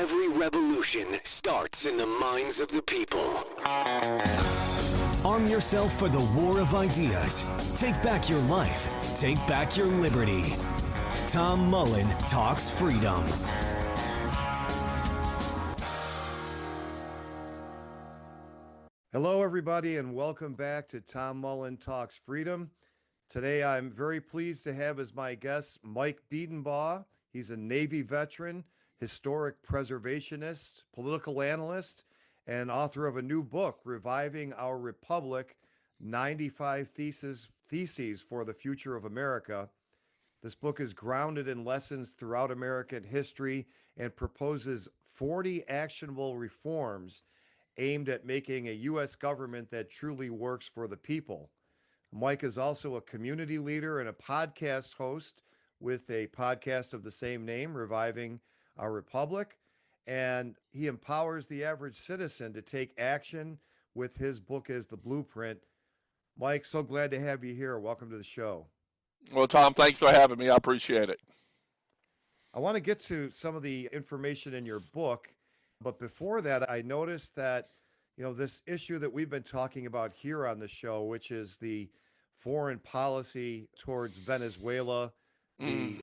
Every revolution starts in the minds of the people. Arm yourself for the war of ideas. Take back your life. Take back your liberty. Tom Mullen Talks Freedom. Hello, everybody, and welcome back to Tom Mullen Talks Freedom. Today, I'm very pleased to have as my guest Mike Bedenbaugh. He's a Navy veteran, historic preservationist, political analyst, and author of a new book, Reviving Our Republic, 95 Theses for the Future of America. This book is grounded in lessons throughout American history and proposes 40 actionable reforms aimed at making a U.S. government that truly works for the people. Mike is also a community leader and a podcast host with a podcast of the same name, Reviving Our Republic, and he empowers the average citizen to take action with his book as the blueprint. Mike, so glad to have you here. Welcome to the show. Well, Tom, thanks for having me. I appreciate it. I want to get to some of the information in your book, but before that, I noticed that, this issue that we've been talking about here on the show, which is the foreign policy towards Venezuela,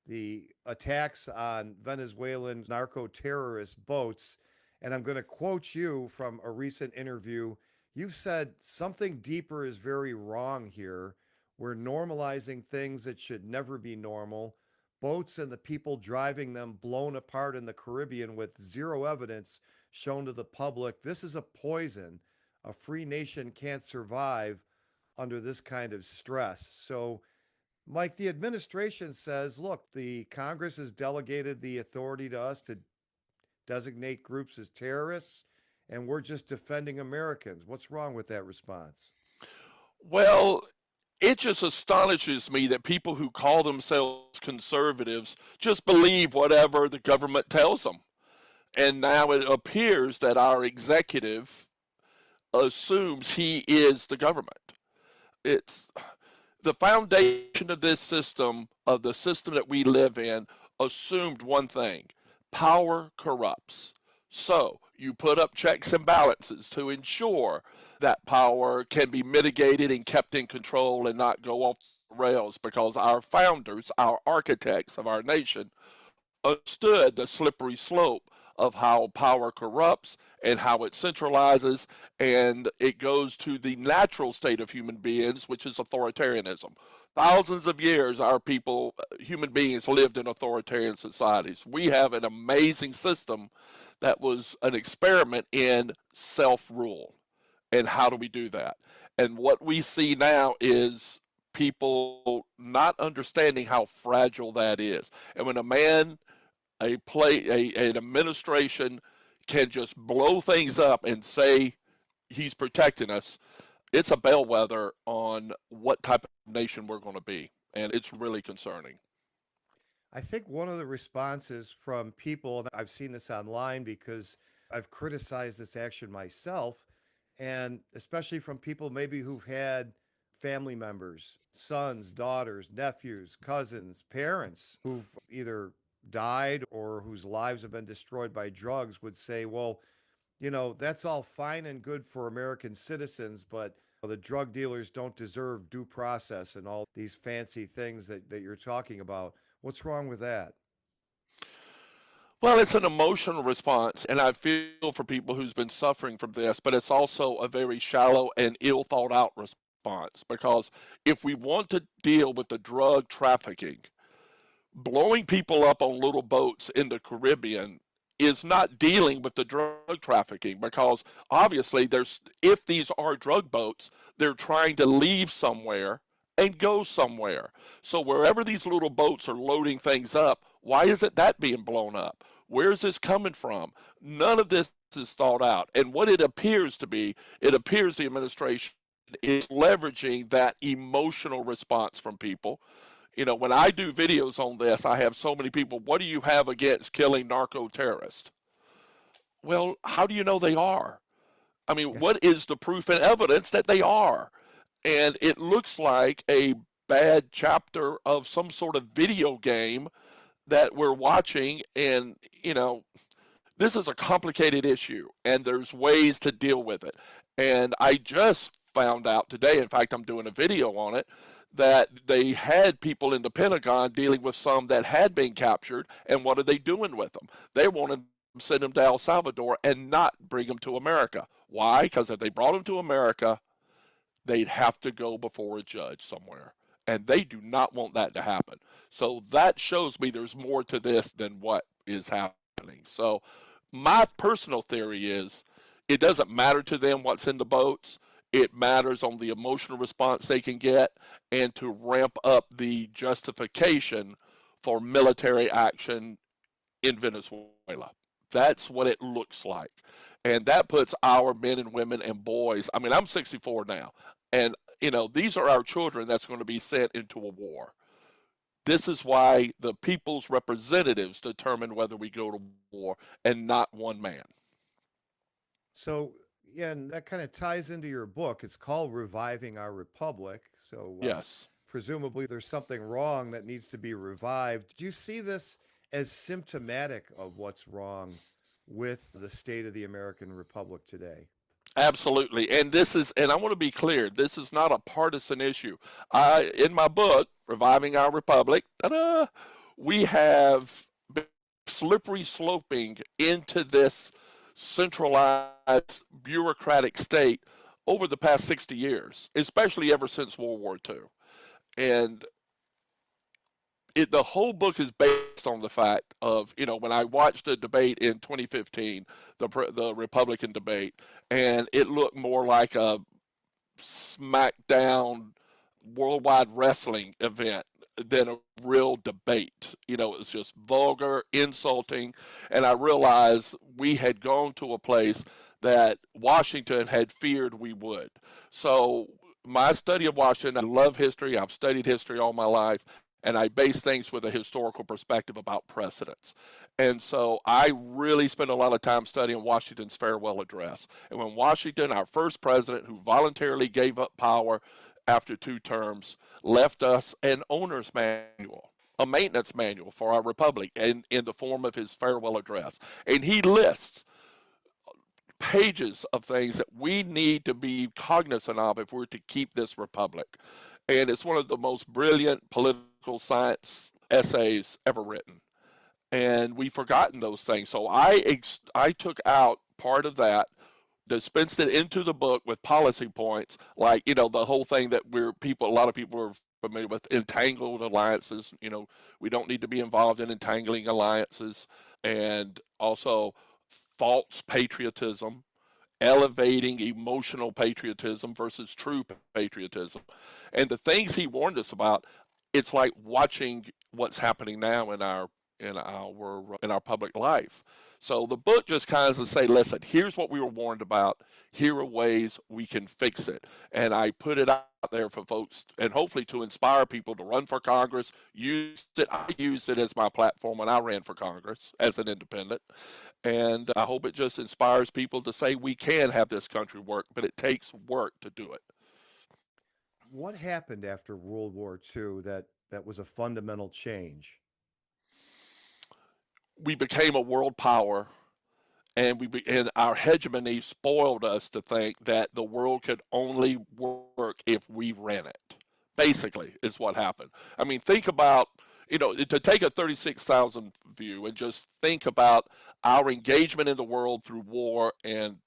the attacks on Venezuelan narco-terrorist boats. And I'm going to quote you from a recent interview. You've said something deeper is very wrong here. We're normalizing things that should never be normal. Boats and the people driving them blown apart in the Caribbean with zero evidence shown to the public. This is a poison. A free nation can't survive under this kind of stress. So, Mike, the administration says, look, the Congress has delegated the authority to us to designate groups as terrorists, and we're just defending Americans. What's wrong with that response? Well, it just astonishes me that people who call themselves conservatives just believe whatever the government tells them. And now it appears that our executive assumes he is the government. It's the foundation of this system, of the system that we live in, assumed one thing: power corrupts. So you put up checks and balances to ensure that power can be mitigated and kept in control and not go off the rails, because our founders, our architects of our nation, understood the slippery slope of how power corrupts and how it centralizes, and it goes to the natural state of human beings, which is authoritarianism. Thousands of years, our people, human beings, lived in authoritarian societies. We have an amazing system that was an experiment in self-rule. And how do we do that? And what we see now is people not understanding how fragile that is. And when an administration can just blow things up and say he's protecting us, it's a bellwether on what type of nation we're going to be. And it's really concerning. I think one of the responses from people, and I've seen this online because I've criticized this action myself, and especially from people maybe who've had family members, sons, daughters, nephews, cousins, parents who've either died or whose lives have been destroyed by drugs, would say, well, that's all fine and good for American citizens, but the drug dealers don't deserve due process and all these fancy things that you're talking about. What's wrong with that? Well, it's an emotional response, and I feel for people who's been suffering from this, but it's also a very shallow and ill thought out response, because if we want to deal with the drug trafficking, blowing people up on little boats in the Caribbean is not dealing with the drug trafficking, because obviously if these are drug boats, they're trying to leave somewhere and go somewhere. So wherever these little boats are loading things up, why isn't that being blown up? Where's this coming from? None of this is thought out. And what it appears to be, the administration is leveraging that emotional response from people. When I do videos on this, I have so many people, what do you have against killing narco-terrorists? Well, how do you know they are? I mean, what is the proof and evidence that they are? And it looks like a bad chapter of some sort of video game that we're watching. And, This is a complicated issue, and there's ways to deal with it. And I just found out today, in fact, I'm doing a video on it, that they had people in the Pentagon dealing with some that had been captured, and what are they doing with them? They wanted to send them to El Salvador and not bring them to America. Why? Because if they brought them to America, they'd have to go before a judge somewhere. And they do not want that to happen. So that shows me there's more to this than what is happening. So my personal theory is it doesn't matter to them what's in the boats. It matters on the emotional response they can get and to ramp up the justification for military action in Venezuela. That's what it looks like. And that puts our men and women and boys. I mean, I'm 64 now. And, these are our children that's going to be sent into a war. This is why the people's representatives determine whether we go to war and not one man. So, yeah, and that kind of ties into your book. It's called Reviving Our Republic. So, Yes. presumably there's something wrong that needs to be revived. Do you see this as symptomatic of what's wrong with the state of the American Republic today? Absolutely. And I want to be clear, this is not a partisan issue. In my book, Reviving Our Republic, ta-da, we have been slippery sloping into this centralized bureaucratic state over the past 60 years, especially ever since World War II. And the whole book is based on the fact of, when I watched a debate in 2015, the Republican debate, and it looked more like a SmackDown worldwide wrestling event than a real debate. It was just vulgar, insulting, and I realized we had gone to a place that Washington had feared we would. So my study of Washington, I love history. I've studied history all my life, and I base things with a historical perspective about precedents. And so I really spent a lot of time studying Washington's farewell address. And when Washington, our first president, who voluntarily gave up power after 2 terms, left us an owner's manual, a maintenance manual for our republic, in the form of his farewell address. And he lists pages of things that we need to be cognizant of if we're to keep this republic. And it's one of the most brilliant political science essays ever written. And we've forgotten those things. So I took out part of that, dispensed it into the book with policy points, like, the whole thing that a lot of people are familiar with, entangled alliances. We don't need to be involved in entangling alliances. And also false patriotism, elevating emotional patriotism versus true patriotism. And the things he warned us about, it's like watching what's happening now in our public life. So the book just kind of say, listen, here's what we were warned about. Here are ways we can fix it. And I put it out there for folks, and hopefully to inspire people to run for Congress. Use it. I used it as my platform when I ran for Congress as an independent. And I hope it just inspires people to say we can have this country work, but it takes work to do it. What happened after World War II that was a fundamental change? We became a world power, and and our hegemony spoiled us to think that the world could only work if we ran it. Basically, is what happened. I mean, think about, to take a 36,000 view and just think about our engagement in the world through war, and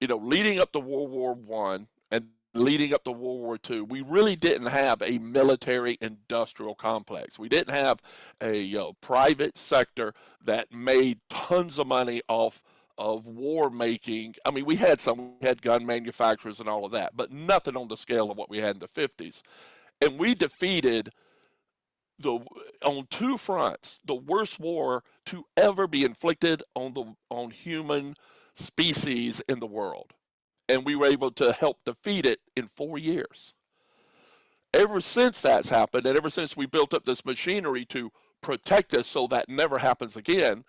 leading up to World War I and leading up to World War II, we really didn't have a military industrial complex. We didn't have a private sector that made tons of money off of war making. I mean, we had gun manufacturers and all of that, but nothing on the scale of what we had in the 50s. And we defeated on 2 fronts, the worst war to ever be inflicted on human species in the world. And we were able to help defeat it in 4 years. Ever since that's happened, and ever since we built up this machinery to protect us so that never happens again,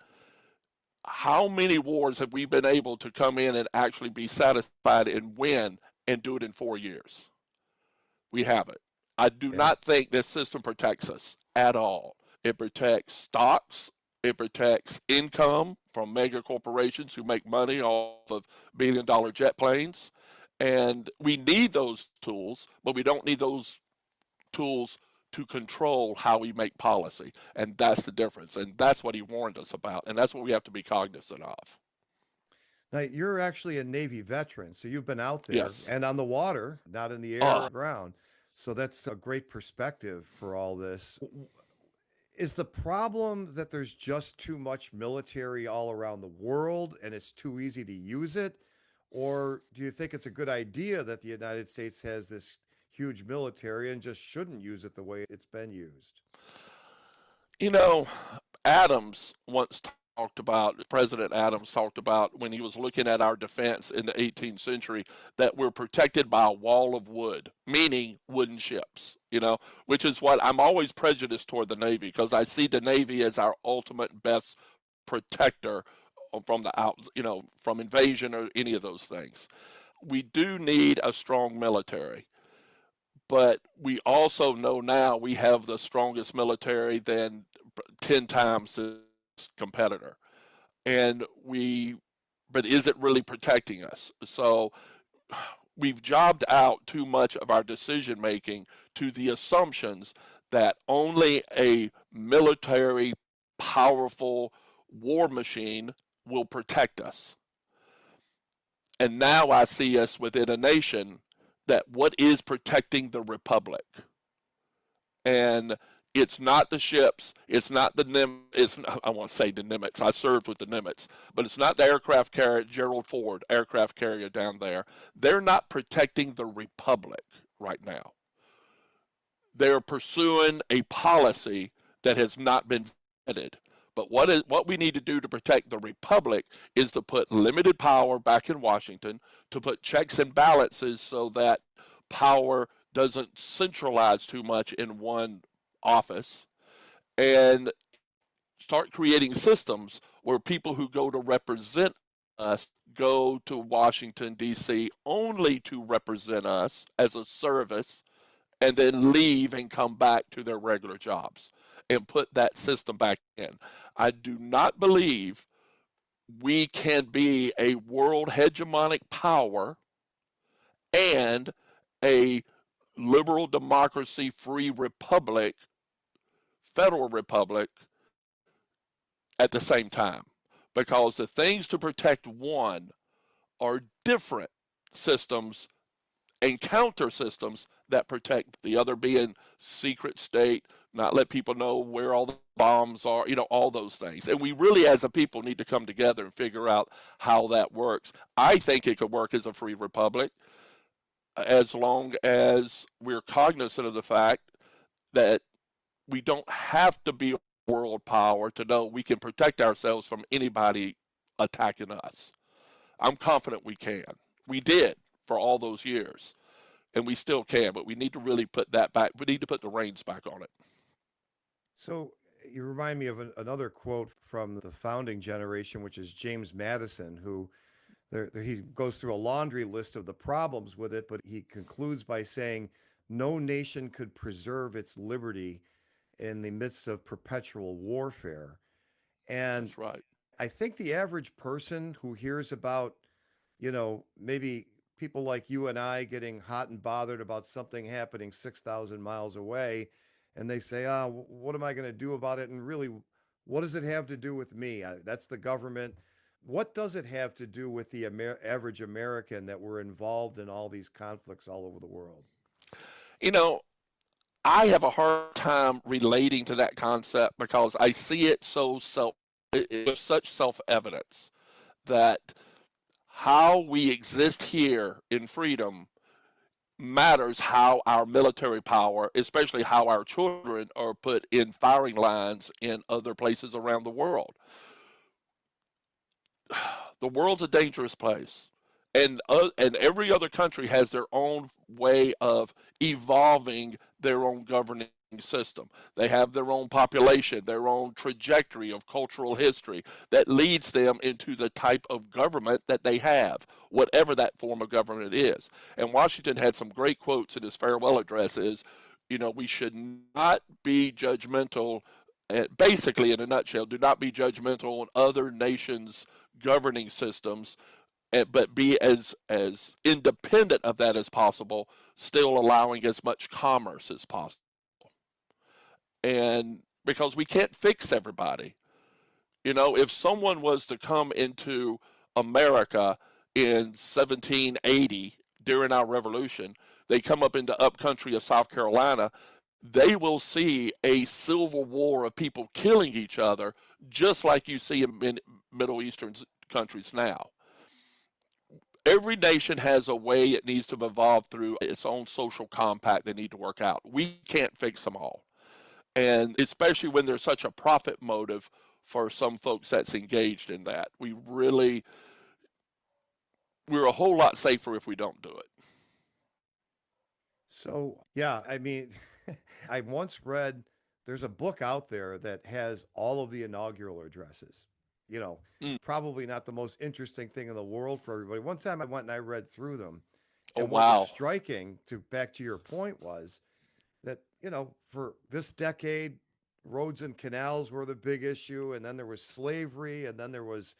how many wars have we been able to come in and actually be satisfied and win and do it in 4 years? We haven't. I do not think this system protects us at all. It protects stocks It protects income from mega corporations who make money off of billion-dollar jet planes. And we need those tools, but we don't need those tools to control how we make policy. And that's the difference. And that's what he warned us about. And that's what we have to be cognizant of. Now, you're actually a Navy veteran, so you've been out there Yes. and on the water, not in the air or ground. So that's a great perspective for all this. Is the problem that there's just too much military all around the world and it's too easy to use it? Or do you think it's a good idea that the United States has this huge military and just shouldn't use it the way it's been used? You know, Adams once talked about, President Adams talked about when he was looking at our defense in the 18th century, that we're protected by a wall of wood, meaning wooden ships, which is what I'm always prejudiced toward the Navy, because I see the Navy as our ultimate best protector from from invasion or any of those things. We do need a strong military. But we also know now we have the strongest military than 10 times the competitor. But is it really protecting us? So we've jobbed out too much of our decision making to the assumptions that only a military, powerful war machine will protect us. And now I see us within a nation that what is protecting the republic, and it's not the ships, it's not the I want to say the Nimitz. I served with the Nimitz, but it's not the aircraft carrier, Gerald Ford aircraft carrier down there. They're not protecting the republic right now. They're pursuing a policy that has not been vetted. But what we need to do to protect the republic is to put limited power back in Washington, to put checks and balances so that power doesn't centralize too much in one office, and start creating systems where people who go to represent us go to Washington, D.C. only to represent us as a service, and then leave and come back to their regular jobs, and put that system back in. I do not believe we can be a world hegemonic power and a liberal democracy, free republic, federal republic at the same time. Because the things to protect one are different systems and counter systems that protect the other, being secret state, not let people know where all the bombs are, all those things. And we really, as a people, need to come together and figure out how that works. I think it could work as a free republic as long as we're cognizant of the fact that we don't have to be a world power to know we can protect ourselves from anybody attacking us. I'm confident we can. We did for all those years. And we still can, but we need to really put that back. We need to put the reins back on it. So you remind me of another quote from the founding generation, which is James Madison, who he goes through a laundry list of the problems with it, but he concludes by saying, no nation could preserve its liberty in the midst of perpetual warfare. And That's right. I think the average person who hears about, maybe people like you and I getting hot and bothered about something happening 6,000 miles away, and they say, what am I going to do about it? And really, what does it have to do with me? That's the government. What does it have to do with the average American that we're involved in all these conflicts all over the world? I have a hard time relating to that concept because I see it it's such self-evidence that how we exist here in freedom matters how our military power, especially how our children are put in firing lines in other places around the world. The world's a dangerous place. And every other country has their own way of evolving their own governing system. They have their own population, their own trajectory of cultural history that leads them into the type of government that they have, whatever that form of government is. And Washington had some great quotes in his farewell addresses. We should not be judgmental basically, in a nutshell, do not be judgmental on other nations' governing systems, but be as independent of that as possible, still allowing as much commerce as possible. And because we can't fix everybody, if someone was to come into America in 1780 during our revolution, they come up into upcountry of South Carolina, they will see a civil war of people killing each other, just like you see in Middle Eastern countries now. Every nation has a way it needs to evolve through its own social compact they need to work out. We can't fix them all. And especially when there's such a profit motive for some folks that's engaged in that. We're a whole lot safer if we don't do it. So, yeah, I mean, I once read there's a book out there that has all of the inaugural addresses. You know, Mm. probably not the most interesting thing in the world for everybody. One time I went and I read through them, Oh, and what was wow. striking, to back to your point, was that, for this decade, roads and canals were the big issue, and then there was slavery, and then there was,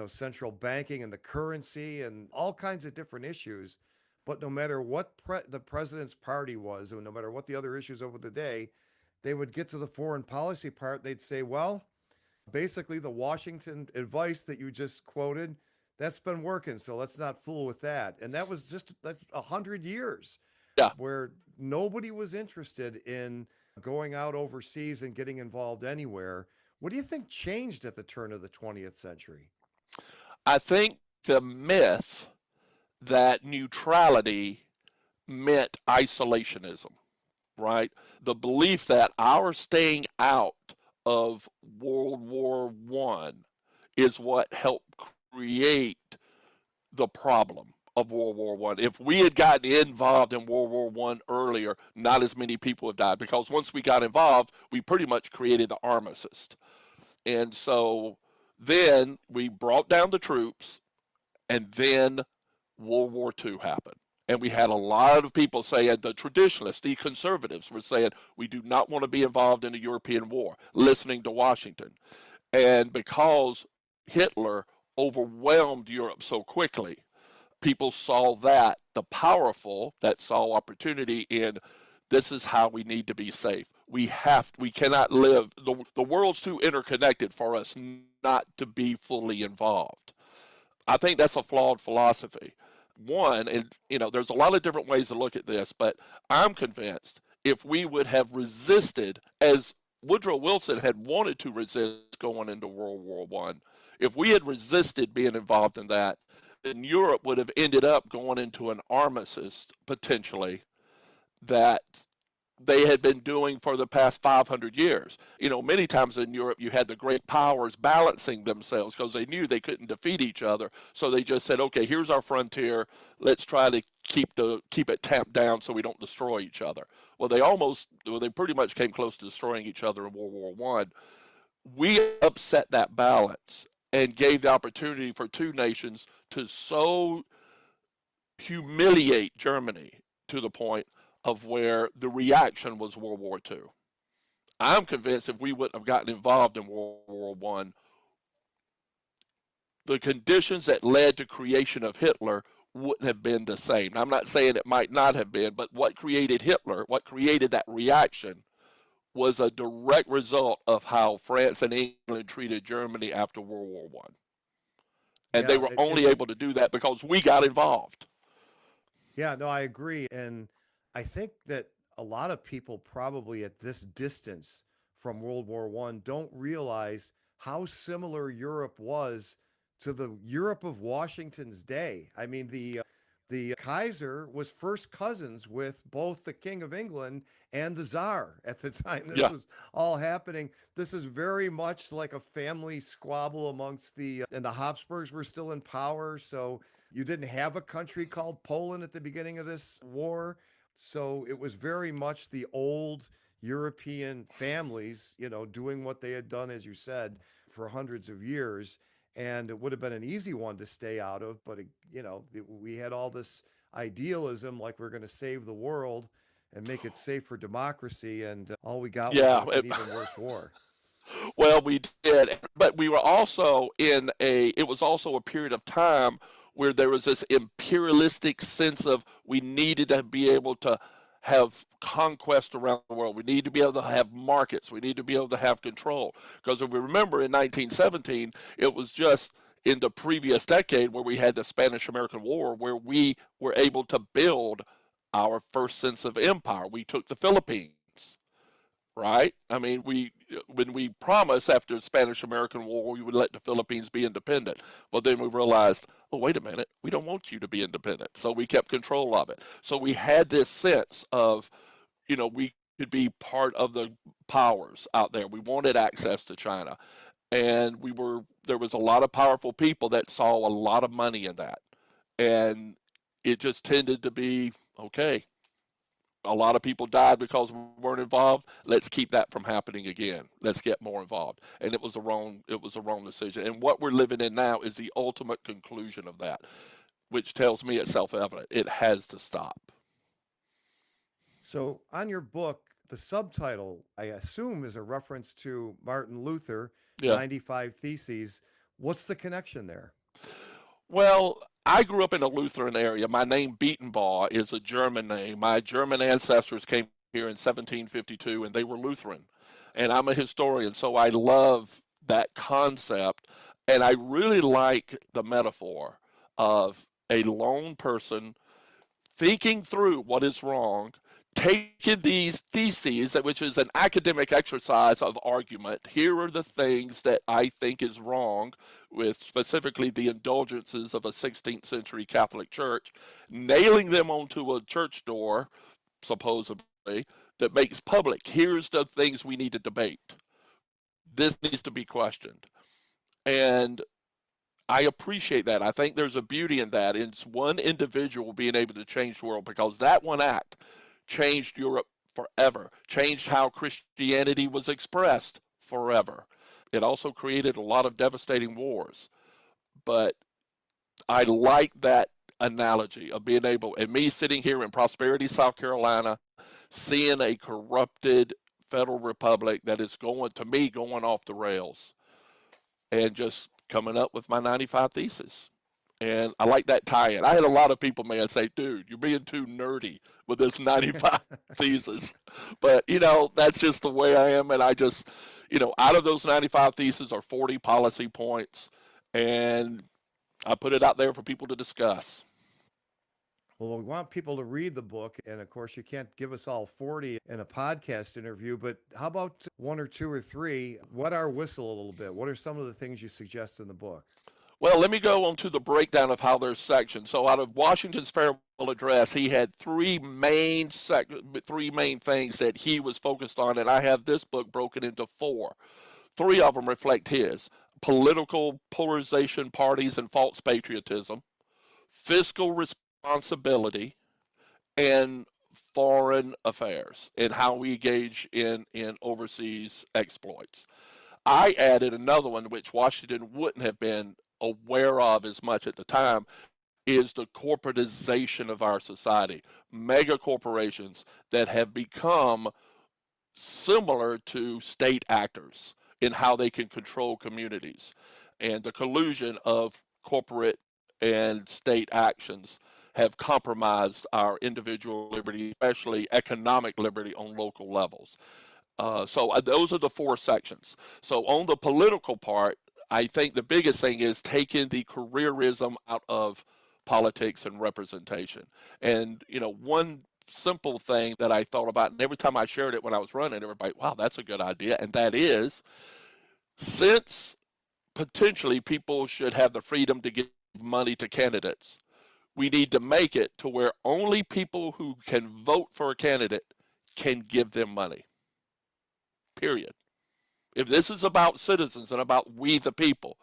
central banking and the currency and all kinds of different issues. But no matter what the president's party was, and no matter what the other issues over the day, they would get to the foreign policy part. They'd say, well, basically the Washington advice that you just quoted, that's been working, so let's not fool with that. And that was just 100 years Yeah. where nobody was interested in going out overseas and getting involved anywhere. What do you think changed at the turn of the 20th century? I think the myth that neutrality meant isolationism, right? The belief that our staying out of World War One is what helped create the problem of World War One. If we had gotten involved in World War One earlier, not as many people would died, because once we got involved, we pretty much created the armistice. And so then we brought down the troops, and then World War II happened. And we had a lot of people saying, the traditionalists, the conservatives were saying, we do not want to be involved in a European war, listening to Washington. And because Hitler overwhelmed Europe so quickly, people saw that, the powerful that saw opportunity in, this is how we need to be safe. We cannot live, the world's too interconnected for us not to be fully involved. I think that's a flawed philosophy. One, and there's a lot of different ways to look at this, but I'm convinced if we would have resisted, as Woodrow Wilson had wanted to resist going into World War One, if we had resisted being involved in that, then Europe would have ended up going into an armistice potentially that they had been doing for the past 500 years. Many times in Europe, you had the great powers balancing themselves because they knew they couldn't defeat each other. So they just said, okay, here's our frontier. Let's try to keep it tamped down so we don't destroy each other. Well, they pretty much came close to destroying each other in World War One. We upset that balance and gave the opportunity for two nations to so humiliate Germany to the point of where the reaction was World War II. I'm convinced if we wouldn't have gotten involved in World War One, the conditions that led to creation of Hitler wouldn't have been the same. Now, I'm not saying it might not have been, but what created Hitler, what created that reaction, was a direct result of how France and England treated Germany after World War One. And they Yeah, were only able to do that because we got involved. yeah, no, I agree. And I think that a lot of people probably at this distance from World War One don't realize how similar Europe was to the Europe of Washington's day. I mean, the Kaiser was first cousins with both the King of England and the Tsar at the time this Yeah. was all happening. This is very much like a family squabble amongst and the Habsburgs were still in power. So you didn't have a country called Poland at the beginning of this war. So it was very much the old European families, doing what they had done, as you said, for hundreds of years. And it would have been an easy one to stay out of. But, we had all this idealism like we're going to save the world and make it safe for democracy. And all we got was Yeah. an even worse war. Well, we did, but we were also it was also a period of time where there was this imperialistic sense of we needed to be able to have conquest around the world. We need to be able to have markets. We need to be able to have control. Because if we remember in 1917, it was just in the previous decade where we had the Spanish American War where we were able to build our first sense of empire. We took the Philippines, right? I mean, when we promised after the Spanish American War we would let the Philippines be independent. Well, then we realized, oh, wait a minute, we don't want you to be independent. So we kept control of it. So we had this sense of, we could be part of the powers out there. We wanted access to China. And there was a lot of powerful people that saw a lot of money in that. And it just tended to be, okay, a lot of people died because we weren't involved. Let's keep that from happening again. Let's get more involved. And it was the wrong decision. And what we're living in now is the ultimate conclusion of that, which tells me it's self-evident. It has to stop. So, on your book, the subtitle, I assume, is a reference to Martin Luther, Yeah. 95 Theses. What's the connection there? Well, I grew up in a Lutheran area. My name Bedenbaugh is a German name. My German ancestors came here in 1752 and they were Lutheran. And I'm a historian, so I love that concept. And I really like the metaphor of a lone person thinking through what is wrong, taking these theses, which is an academic exercise of argument. Here are the things that I think is wrong with specifically the indulgences of a 16th century Catholic Church, nailing them onto a church door, supposedly, that makes public. Here's the things we need to debate. This needs to be questioned. And I appreciate that. I think there's a beauty in that. It's one individual being able to change the world, because that one act changed Europe forever, changed how Christianity was expressed forever. It also created a lot of devastating wars. But I like that analogy of being able, and me sitting here in Prosperity, South Carolina, seeing a corrupted federal republic that is going off the rails, and just coming up with my 95 Thesis. And I like that tie-in. I had a lot of people, man, say, dude, you're being too nerdy with this 95 Thesis. But, that's just the way I am. And I just, out of those 95 Theses are 40 policy points. And I put it out there for people to discuss. Well, we want people to read the book. And of course, you can't give us all 40 in a podcast interview, but how about one or two or three? Wet our whistle a little bit. What are some of the things you suggest in the book? Well, let me go on to the breakdown of how there's sections. So out of Washington's farewell address, he had three main things that he was focused on, and I have this book broken into four. Three of them reflect his: political polarization, parties, and false patriotism; fiscal responsibility; and foreign affairs, and how we engage in overseas exploits. I added another one, which Washington wouldn't have been aware of as much at the time, is the corporatization of our society. Mega corporations that have become similar to state actors in how they can control communities, and the collusion of corporate and state actions have compromised our individual liberty, especially economic liberty on local levels. So those are the four sections. So on the political part, I think the biggest thing is taking the careerism out of politics and representation. And, one simple thing that I thought about, and every time I shared it when I was running, everybody, wow, that's a good idea. And that is, since potentially people should have the freedom to give money to candidates, we need to make it to where only people who can vote for a candidate can give them money. Period. If this is about citizens and about we the people,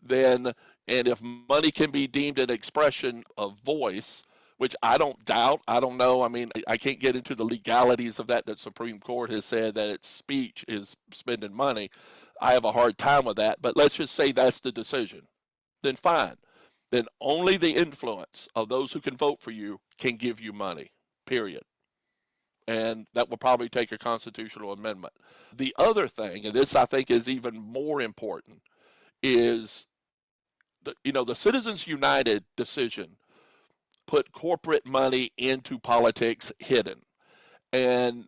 then, and if money can be deemed an expression of voice, which I don't doubt, I don't know, I mean, I can't get into the legalities of that Supreme Court has said that its speech is spending money. I have a hard time with that, but let's just say that's the decision. Then fine. Then only the influence of those who can vote for you can give you money, period. And that will probably take a constitutional amendment. The other thing, and this I think is even more important, is the Citizens United decision put corporate money into politics hidden. And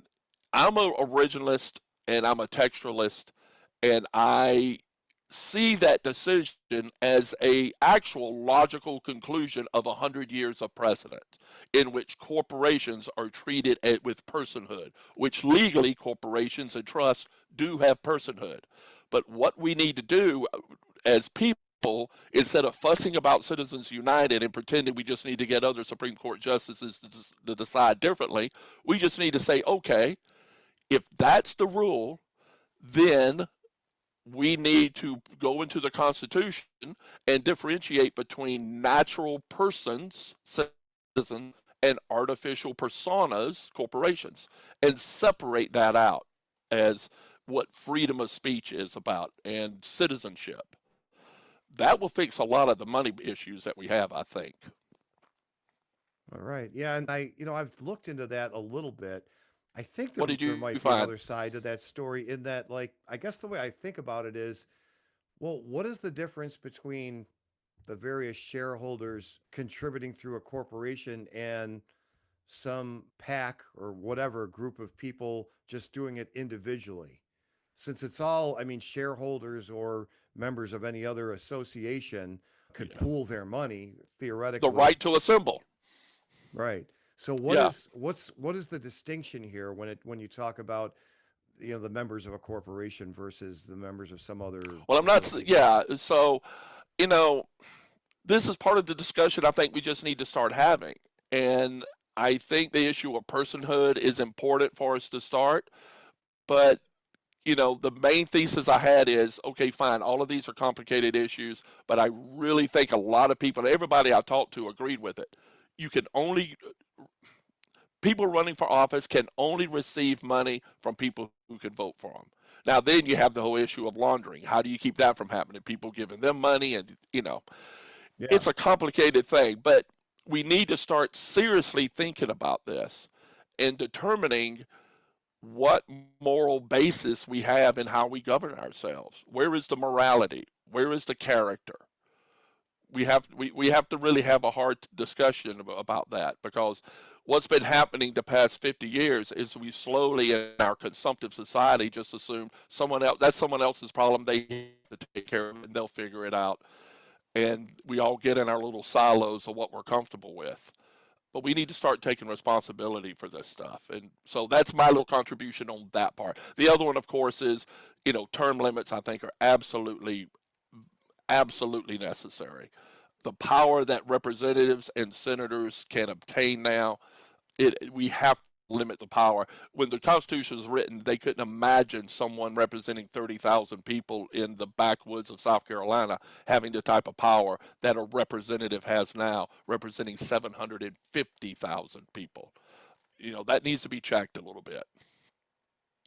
I'm an originalist and I'm a textualist, and I see that decision as a actual logical conclusion of 100 years of precedent in which corporations are treated with personhood, which legally corporations and trusts do have personhood. But what we need to do as people, instead of fussing about Citizens United and pretending we just need to get other Supreme Court justices to decide differently, we just need to say, okay, if that's the rule, then we need to go into the Constitution and differentiate between natural persons, citizens, and artificial personas, corporations, and separate that out as what freedom of speech is about and citizenship. That will fix a lot of the money issues that we have, I think. All right. Yeah, and I've looked into that a little bit. I think What did there you might be find? another side to that story in that, like, I guess the way I think about it is, well, what is the difference between the various shareholders contributing through a corporation and some pack or whatever group of people just doing it individually? Since it's all, I mean, shareholders or members of any other association could Yeah. pool their money The theoretically. right to assemble. Right. So Yeah. what is the distinction here when you talk about the members of a corporation versus the members of some other Well, I'm not, association? yeah. So, you know, this is part of the discussion I think we just need to start having. And I think the issue of personhood is important for us to start. But, the main thesis I had is, okay, fine, all of these are complicated issues, but I really think a lot of people, everybody I talked to agreed with it. You can only, people running for office can only receive money from people who can vote for them. Now, then you have the whole issue of laundering. How do you keep that from happening? People giving them money, and, Yeah. it's a complicated thing, but we need to start seriously thinking about this and determining what moral basis we have in how we govern ourselves. Where is the morality? Where is the character? We have to really have a hard discussion about that, because what's been happening the past 50 years is we slowly in our consumptive society just assume that's someone else's problem, they have to take care of it and they'll figure it out, and we all get in our little silos of what we're comfortable with. But we need to start taking responsibility for this stuff. And so that's my little contribution on that part. The other one, of course, is, term limits I think are absolutely, absolutely necessary. The power that representatives and senators can obtain now, we have to limit the power. When the Constitution was written, they couldn't imagine someone representing 30,000 people in the backwoods of South Carolina having the type of power that a representative has now, representing 750,000 people. That needs to be checked a little bit.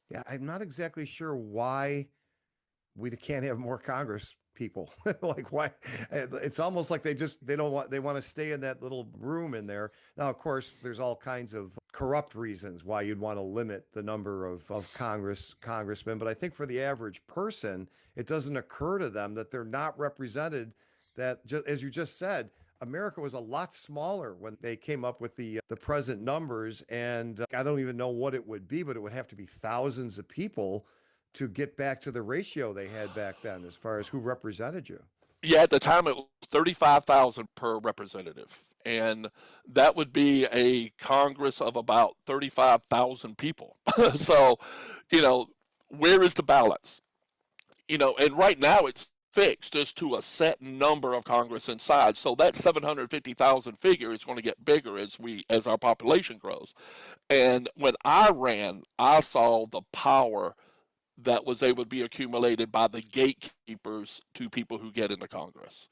Yeah, I'm not exactly sure why we can't have more Congress people. Like, why? It's almost like they want to stay in that little room in there. Now, of course, there's all kinds of corrupt reasons why you'd want to limit the number of congressmen, but I think for the average person, it doesn't occur to them that they're not represented. That, just as you just said, America was a lot smaller when they came up with the present numbers, and I don't even know what it would be, but it would have to be thousands of people to get back to the ratio they had back then as far as who represented you. Yeah, at the time it was 35,000 per representative, and that would be a Congress of about 35,000 people. So, you know, where is the balance? And right now it's fixed just to a set number of Congress inside. So that 750,000 figure is going to get bigger as our population grows. And when I ran, I saw the power that was able to be accumulated by the gatekeepers to people who get into Congress.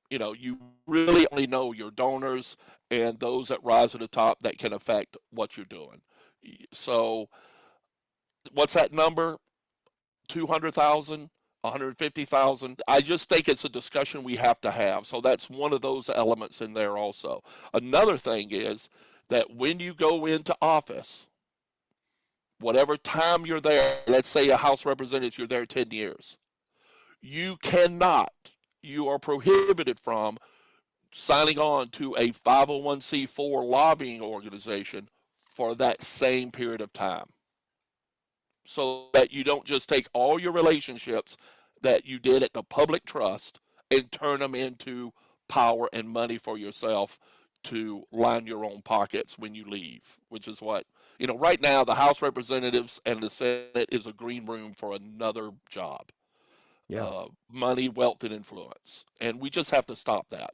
You really only know your donors and those that rise to the top that can affect what you're doing. So, what's that number? 200,000, 150,000. I just think it's a discussion we have to have. So, that's one of those elements in there also. Another thing is that when you go into office, whatever time you're there, let's say a House representative, you're there 10 years, you are prohibited from signing on to a 501c4 lobbying organization for that same period of time. So that you don't just take all your relationships that you did at the public trust and turn them into power and money for yourself to line your own pockets when you leave, which is what, right now the House Representatives and the Senate is a green room for another job. Yeah. Money, wealth, and influence. And we just have to stop that.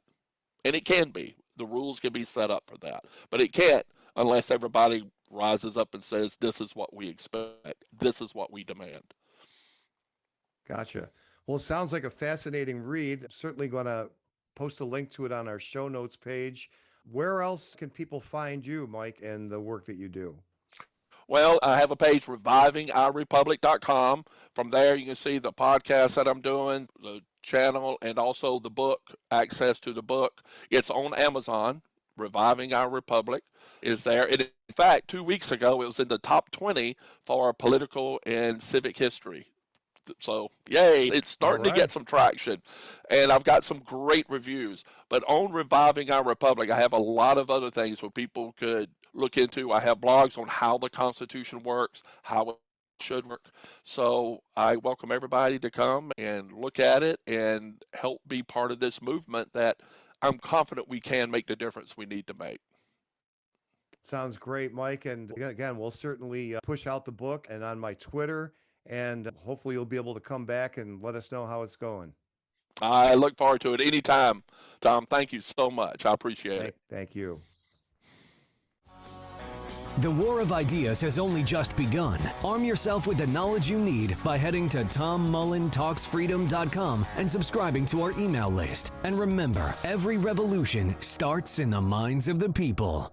And it can be. The rules can be set up for that. But it can't unless everybody rises up and says, this is what we expect. This is what we demand. Gotcha. Well, it sounds like a fascinating read. I'm certainly going to post a link to it on our show notes page. Where else can people find you, Mike, and the work that you do? Well, I have a page, revivingourrepublic.com. From there, you can see the podcast that I'm doing, the channel, and also the book, access to the book. It's on Amazon. Reviving Our Republic is there. And in fact, 2 weeks ago, it was in the top 20 for political and civic history. So, yay, it's starting to get some traction. And I've got some great reviews. But on Reviving Our Republic, I have a lot of other things where people could look into. I have blogs on how the Constitution works, how it should work. So I welcome everybody to come and look at it and help be part of this movement that I'm confident we can make the difference we need to make. Sounds great, Mike. And again, we'll certainly push out the book and on my Twitter, and hopefully you'll be able to come back and let us know how it's going. I look forward to it anytime, Tom. Thank you so much. I appreciate it. Thank you. The war of ideas has only just begun. Arm yourself with the knowledge you need by heading to TomMullenTalksFreedom.com and subscribing to our email list. And remember, every revolution starts in the minds of the people.